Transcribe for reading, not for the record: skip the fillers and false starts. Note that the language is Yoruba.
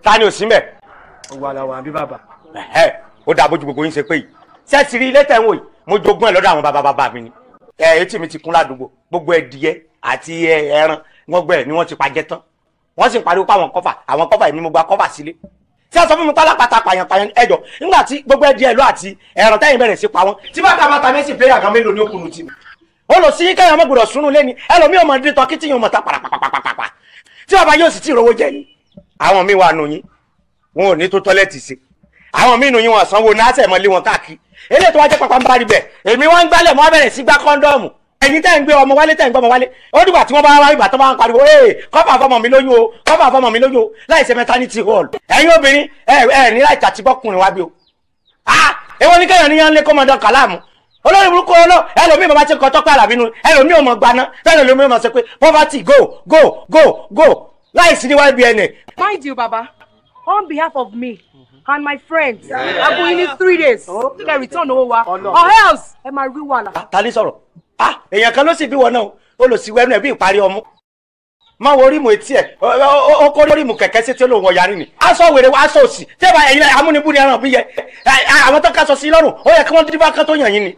ta ni ò sí mẹ́. wà láwọn àbí bàbá. Ó dà bójú gbogbo yín ṣe pé yìí ṣé ti rí ilé tẹ̀ ń wò yìí mo jogún ẹ̀ lọ́dọ̀ àwọn bàbá mi ni etí mi ti kún ládùúgbò gbogbo ẹdìyẹ àti ẹran wọn gbẹ ni wọ́n ti pàjẹ́ tán wọ́n sì pariwo pa àwọn kọ́fà èmi mo gba kọ́fà sílé tí a sọ fún mi pálápàtà pààyàn ẹjọ́ nígbà tí gbogbo ẹdìyẹ lọ àti ẹran tẹ́yìn bẹ̀rẹ̀ sí pa wọ́n tí bàtà mẹ́sì pléyà gan mélòó ní òkùnù tì mí ó lọ sí kẹ́yìn ọmọ gbọdọ̀ súnú lẹ́ni ẹlòmíì ọmọ dídí tọ́ kí tí yóò mọ̀ ta pàràpàpàpàpà tí bàbá yóò sì tí ìrówó jẹ yín àwọn míì wà nù yín wọn ò ní tó tọ́lẹ́tì sí àwọn míì nù yín wọn sanwó náà sẹ̀ mọ́ lé wọn káàkiri eléyìí tó wá jẹ́ pàpà ń bá rí bẹ̀ èmi wọ́n ń gbálẹ̀ mọ́ bẹ̀rẹ̀ sí gbá kọ́ńdọ́ọ̀mù ẹ̀yin tẹ́ ń gbé ọmọ wálé tẹ́ ń gbọ́ ọmọ wálé ó dìgbà tí wọ́n bá wá ibà tó bá ń pariwo kọ́fà fọmọ mi lóyún o kọ́fà fọmọ mi lóyún o láì ṣe maternity hall ẹ̀yin obìnrin ní láì tàtí bọ́kùnrin wá bí o. èwo ní kéèyàn níyàn lé kọ́mọdé kàlámù olórí burúkú ọlọ́ ẹlòmíì bàbá ti ń kọ́ tọ́pẹ́ àlàbínú ẹlòmíì ọmọ gbaná fẹ́ẹ́ lòmíì ọmọ sọ pé poverty go láì sí ní YBN. Mind you, Baba, on behalf of me and my friends, I'm going in 3 days. Kẹ́ return owó wa or else ẹ máa rí wàhálà. Ta ni sọ̀rọ̀? Èèyàn kan ló sì bí wọn náà ó lọ sí wẹ́nu ẹ̀ bí ìparí ọmú. Má wo rímù etí ẹ̀ ó kó rímù kẹ̀kẹ́ sí tí ó lòun ọ̀yarí ni. Aṣọ wèrè wa aṣọ òsì tí ẹ bá ẹ̀yin amúnibú ni ẹran bí yẹ. Àwọn tó ká aṣọ sí lọ́rùn ó yẹ kí wọ́n dídí bá kán tó yàn yín ni.